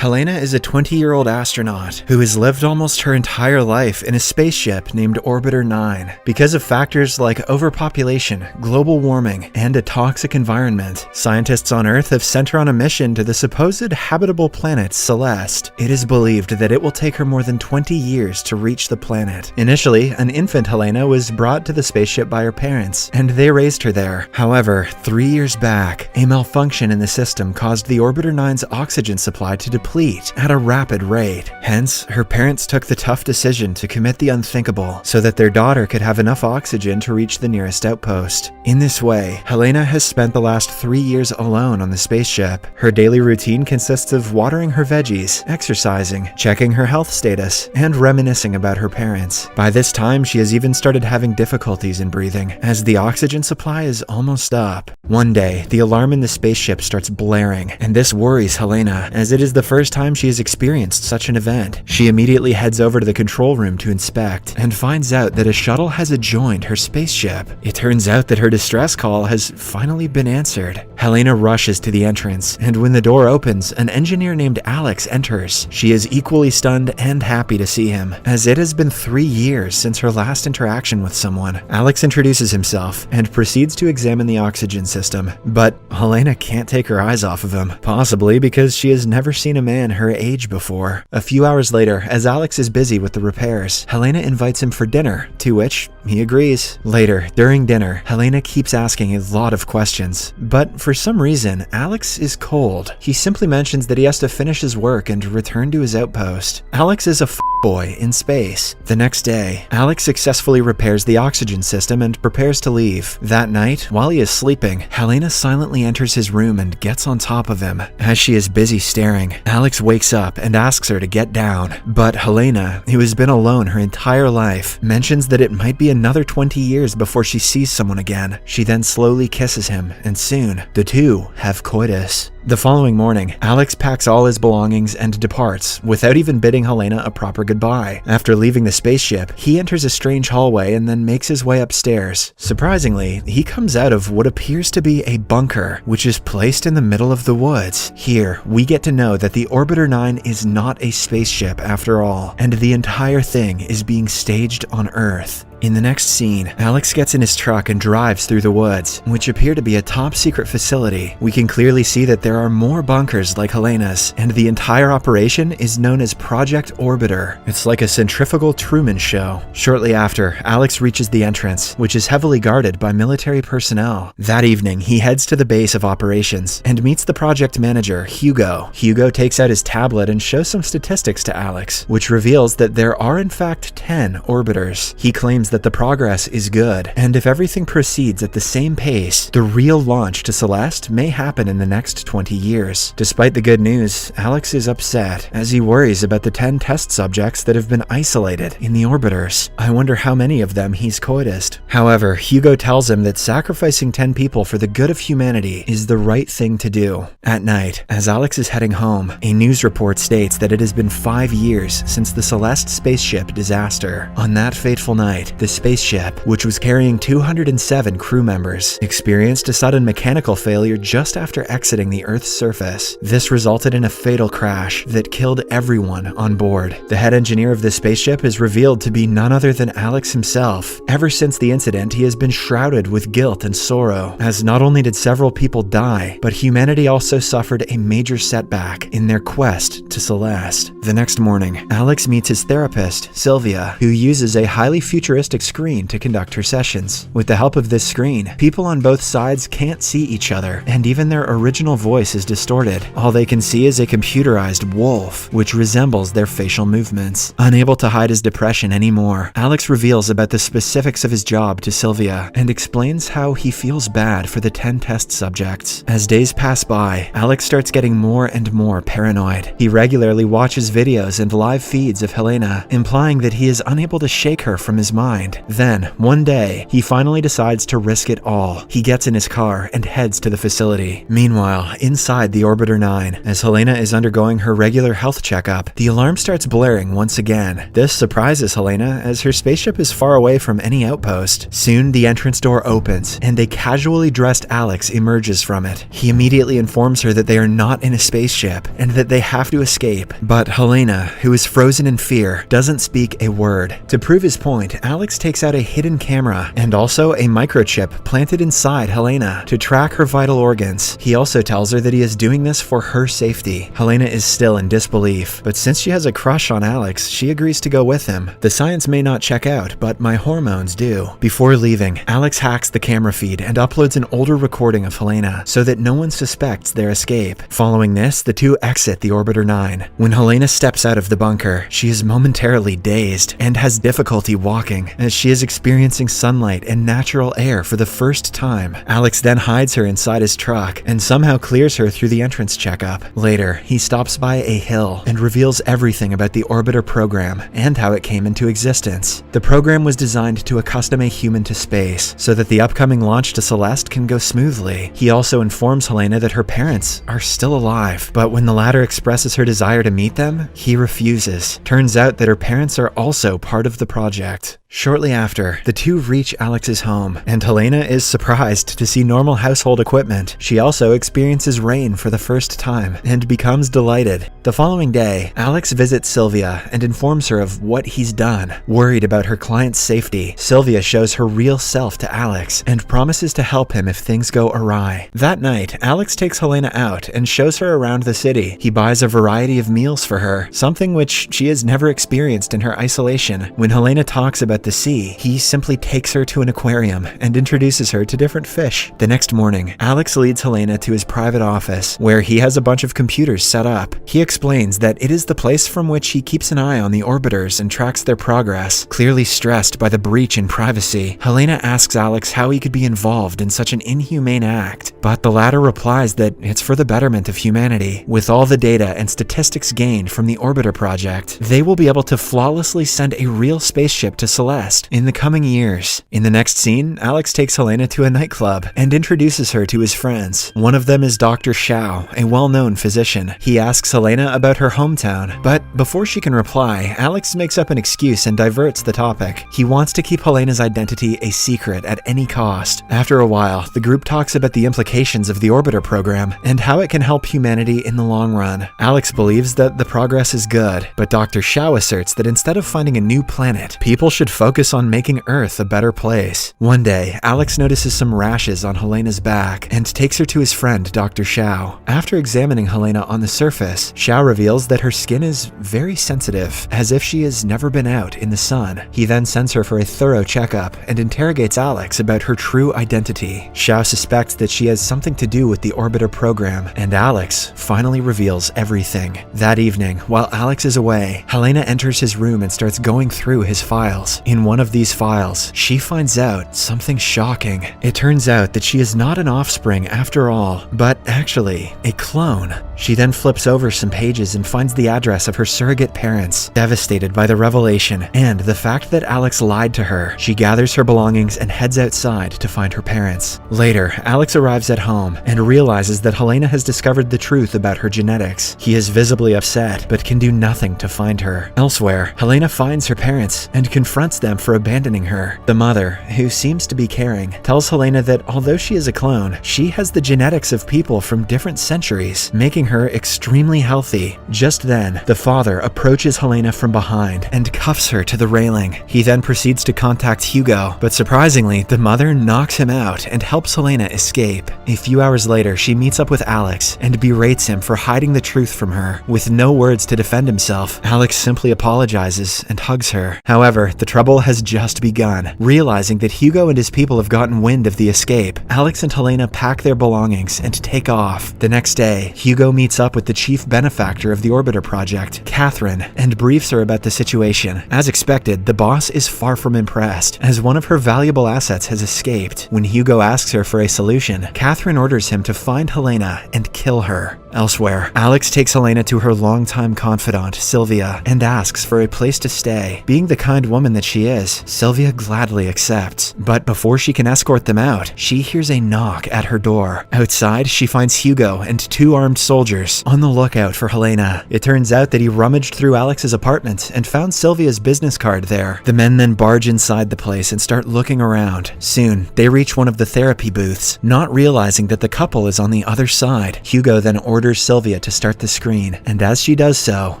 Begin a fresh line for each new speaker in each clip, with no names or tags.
Helena is a 20-year-old astronaut who has lived almost her entire life in a spaceship named Orbiter 9. Because of factors like overpopulation, global warming, and a toxic environment, scientists on Earth have sent her on a mission to the supposed habitable planet Celeste. It is believed that it will take her more than 20 years to reach the planet. Initially, an infant Helena was brought to the spaceship by her parents, and they raised her there. However, 3 years back, a malfunction in the system caused the Orbiter 9's oxygen supply to deplete at a rapid rate. Hence, her parents took the tough decision to commit the unthinkable so that their daughter could have enough oxygen to reach the nearest outpost. In this way, Helena has spent the last 3 years alone on the spaceship. Her daily routine consists of watering her veggies, exercising, checking her health status, and reminiscing about her parents. By this time, she has even started having difficulties in breathing, as the oxygen supply is almost up. One day, the alarm in the spaceship starts blaring, and this worries Helena, as it is the first time she has experienced such an event. She immediately heads over to the control room to inspect, and finds out that a shuttle has adjoined her spaceship. It turns out that her distress call has finally been answered. Helena rushes to the entrance, and when the door opens, an engineer named Alex enters. She is equally stunned and happy to see him, as it has been 3 years since her last interaction with someone. Alex introduces himself, and proceeds to examine the oxygen system, but Helena can't take her eyes off of him, possibly because she has never seen a man her age before. A few hours later, as Alex is busy with the repairs, Helena invites him for dinner, to which he agrees. Later, during dinner, Helena keeps asking a lot of questions, but for some reason, Alex is cold. He simply mentions that he has to finish his work and return to his outpost. Alex is a boy in space. The next day, Alex successfully repairs the oxygen system and prepares to leave. That night, while he is sleeping, Helena silently enters his room and gets on top of him. As she is busy staring, Alex wakes up and asks her to get down. But Helena, who has been alone her entire life, mentions that it might be another 20 years before she sees someone again. She then slowly kisses him, and soon, the two have coitus. The following morning, Alex packs all his belongings and departs without even bidding Helena a proper goodbye. After leaving the spaceship, he enters a strange hallway and then makes his way upstairs. Surprisingly, he comes out of what appears to be a bunker, which is placed in the middle of the woods. Here, we get to know that the Orbiter 9 is not a spaceship after all, and the entire thing is being staged on Earth. In the next scene, Alex gets in his truck and drives through the woods, which appear to be a top-secret facility. We can clearly see that there are more bunkers like Helena's, and the entire operation is known as Project Orbiter. It's like a centrifugal Truman show. Shortly after, Alex reaches the entrance, which is heavily guarded by military personnel. That evening, he heads to the base of operations and meets the project manager, Hugo. Hugo takes out his tablet and shows some statistics to Alex, which reveals that there are in fact 10 orbiters. He claims that the progress is good, and if everything proceeds at the same pace, the real launch to Celeste may happen in the next 20 years. Despite the good news, Alex is upset, as he worries about the 10 test subjects that have been isolated in the orbiters. I wonder how many of them he's coitused. However, Hugo tells him that sacrificing 10 people for the good of humanity is the right thing to do. At night, as Alex is heading home, a news report states that it has been 5 years since the Celeste spaceship disaster. On that fateful night, the spaceship, which was carrying 207 crew members, experienced a sudden mechanical failure just after exiting the Earth's surface. This resulted in a fatal crash that killed everyone on board. The head engineer of the spaceship is revealed to be none other than Alex himself. Ever since the incident, he has been shrouded with guilt and sorrow, as not only did several people die, but humanity also suffered a major setback in their quest to Celeste. The next morning, Alex meets his therapist, Sylvia, who uses a highly futuristic screen to conduct her sessions. With the help of this screen, people on both sides can't see each other, and even their original voice is distorted. All they can see is a computerized wolf, which resembles their facial movements. Unable to hide his depression anymore, Alex reveals about the specifics of his job to Sylvia, and explains how he feels bad for the 10 test subjects. As days pass by, Alex starts getting more and more paranoid. He regularly watches videos and live feeds of Helena, implying that he is unable to shake her from his mind. mind. Then, one day, he finally decides to risk it all. He gets in his car and heads to the facility. Meanwhile, inside the Orbiter 9, as Helena is undergoing her regular health checkup, the alarm starts blaring once again. This surprises Helena as her spaceship is far away from any outpost. Soon, the entrance door opens, and a casually dressed Alex emerges from it. He immediately informs her that they are not in a spaceship, and that they have to escape. But Helena, who is frozen in fear, doesn't speak a word. To prove his point, Alex takes out a hidden camera, and also a microchip planted inside Helena to track her vital organs. He also tells her that he is doing this for her safety. Helena is still in disbelief, but since she has a crush on Alex, she agrees to go with him. The science may not check out, but my hormones do. Before leaving, Alex hacks the camera feed and uploads an older recording of Helena so that no one suspects their escape. Following this, the two exit the Orbiter 9. When Helena steps out of the bunker, she is momentarily dazed and has difficulty walking as she is experiencing sunlight and natural air for the first time. Alex then hides her inside his truck and somehow clears her through the entrance checkup. Later, he stops by a hill and reveals everything about the Orbiter program and how it came into existence. The program was designed to accustom a human to space so that the upcoming launch to Celeste can go smoothly. He also informs Helena that her parents are still alive, but when the latter expresses her desire to meet them, he refuses. Turns out that her parents are also part of the project. Shortly after, the two reach Alex's home, and Helena is surprised to see normal household equipment. She also experiences rain for the first time and becomes delighted. The following day, Alex visits Sylvia and informs her of what he's done. Worried about her client's safety, Sylvia shows her real self to Alex and promises to help him if things go awry. That night, Alex takes Helena out and shows her around the city. He buys a variety of meals for her, something which she has never experienced in her isolation. When Helena talks about the sea, he simply takes her to an aquarium and introduces her to different fish. The next morning, Alex leads Helena to his private office, where he has a bunch of computers set up. He explains that it is the place from which he keeps an eye on the orbiters and tracks their progress. Clearly stressed by the breach in privacy, Helena asks Alex how he could be involved in such an inhumane act, but the latter replies that it's for the betterment of humanity. With all the data and statistics gained from the Orbiter project, they will be able to flawlessly send a real spaceship to Celeste in the coming years. In the next scene, Alex takes Helena to a nightclub and introduces her to his friends. One of them is Dr. Shao, a well-known physician. He asks Helena about her hometown, but before she can reply, Alex makes up an excuse and diverts the topic. He wants to keep Helena's identity a secret at any cost. After a while, the group talks about the implications of the Orbiter program and how it can help humanity in the long run. Alex believes that the progress is good, but Dr. Shao asserts that instead of finding a new planet, people should focus on making Earth a better place. One day, Alex notices some rashes on Helena's back and takes her to his friend, Dr. Shao. After examining Helena on the surface, Shao reveals that her skin is very sensitive, as if she has never been out in the sun. He then sends her for a thorough checkup and interrogates Alex about her true identity. Shao suspects that she has something to do with the Orbiter program, and Alex finally reveals everything. That evening, while Alex is away, Helena enters his room and starts going through his files. In one of these files, she finds out something shocking. It turns out that she is not an offspring after all, but actually a clone. She then flips over some pages and finds the address of her surrogate parents. Devastated by the revelation and the fact that Alex lied to her, she gathers her belongings and heads outside to find her parents. Later, Alex arrives at home and realizes that Helena has discovered the truth about her genetics. He is visibly upset, but can do nothing to find her. Elsewhere, Helena finds her parents and confronts them for abandoning her. The mother, who seems to be caring, tells Helena that although she is a clone, she has the genetics of people from different centuries, making her extremely healthy. Just then, the father approaches Helena from behind and cuffs her to the railing. He then proceeds to contact Hugo, but surprisingly, the mother knocks him out and helps Helena escape. A few hours later, she meets up with Alex and berates him for hiding the truth from her. With no words to defend himself, Alex simply apologizes and hugs her. However, the trouble has just begun. Realizing that Hugo and his people have gotten wind of the escape, Alex and Helena pack their belongings and take off. The next day, Hugo meets up with the chief benefactor of the Orbiter project, Catherine, and briefs her about the situation. As expected, the boss is far from impressed, as one of her valuable assets has escaped. When Hugo asks her for a solution, Catherine orders him to find Helena and kill her. Elsewhere, Alex takes Helena to her longtime confidant, Sylvia, and asks for a place to stay. Being the kind woman that she is, Sylvia gladly accepts. But before she can escort them out, she hears a knock at her door. Outside, she finds Hugo and 2 armed soldiers on the lookout for Helena. It turns out that he rummaged through Alex's apartment and found Sylvia's business card there. The men then barge inside the place and start looking around. Soon, they reach one of the therapy booths, not realizing that the couple is on the other side. Hugo then orders Sylvia to start the screen, and as she does so,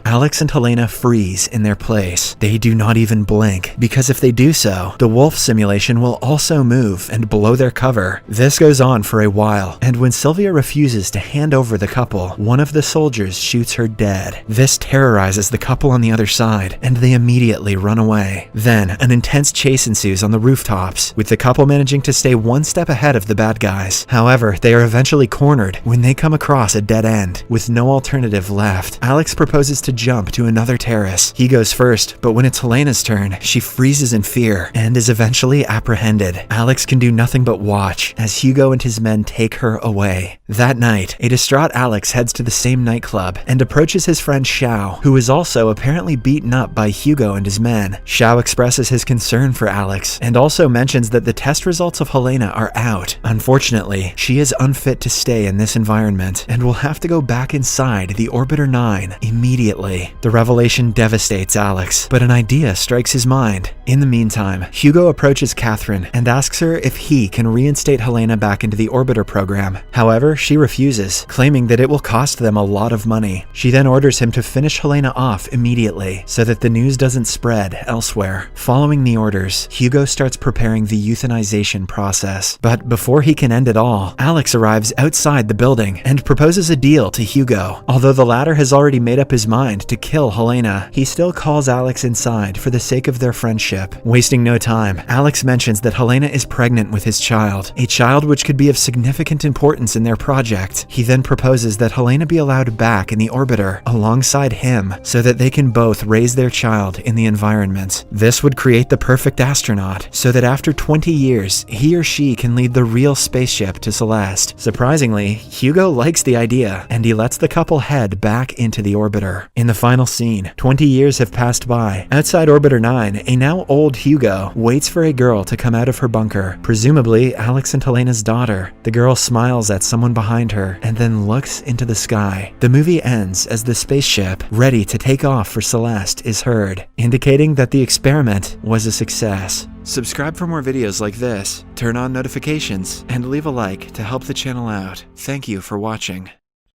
Alex and Helena freeze in their place. They do not even blink, because if they do so, the wolf simulation will also move and blow their cover. This goes on for a while, and when Sylvia refuses to hand over the couple, one of the soldiers shoots her dead. This terrorizes the couple on the other side, and they immediately run away. Then, an intense chase ensues on the rooftops, with the couple managing to stay one step ahead of the bad guys. However, they are eventually cornered when they come across a dead end, with no alternative left. Alex proposes to jump to another terrace. He goes first, but when it's Helena's turn, she freezes in fear and is eventually apprehended. Alex can do nothing but watch as Hugo and his men take her away. That night, a distraught Alex heads to the same nightclub and approaches his friend Xiao, who is also apparently beaten up by Hugo and his men. Xiao expresses his concern for Alex and also mentions that the test results of Helena are out. Unfortunately, she is unfit to stay in this environment and will have to go back inside the Orbiter 9 immediately. The revelation devastates Alex, but an idea strikes his mind. In the meantime, Hugo approaches Catherine and asks her if he can reinstate Helena back into the Orbiter program. However, she refuses, claiming that it will cost them a lot of money. She then orders him to finish Helena off immediately so that the news doesn't spread elsewhere. Following the orders, Hugo starts preparing the euthanization process. But before he can end it all, Alex arrives outside the building and proposes a deal to Hugo. Although the latter has already made up his mind to kill Helena, he still calls Alex inside for the sake of their friendship. Wasting no time, Alex mentions that Helena is pregnant with his child, a child which could be of significant importance in their project. He then proposes that Helena be allowed back in the orbiter alongside him so that they can both raise their child in the environment. This would create the perfect astronaut so that after 20 years, he or she can lead the real spaceship to Celeste. Surprisingly, Hugo likes the idea and he lets the couple head back into the orbiter. In the final scene, 20 years have passed by. Outside Orbiter 9, a now old Hugo waits for a girl to come out of her bunker, presumably Alex and Helena's daughter. The girl smiles at someone behind her and then looks into the sky. The movie ends as the spaceship, ready to take off for Celeste, is heard, indicating that the experiment was a success. Subscribe for more videos like this, turn on notifications, and leave a like to help the channel out. Thank you for watching.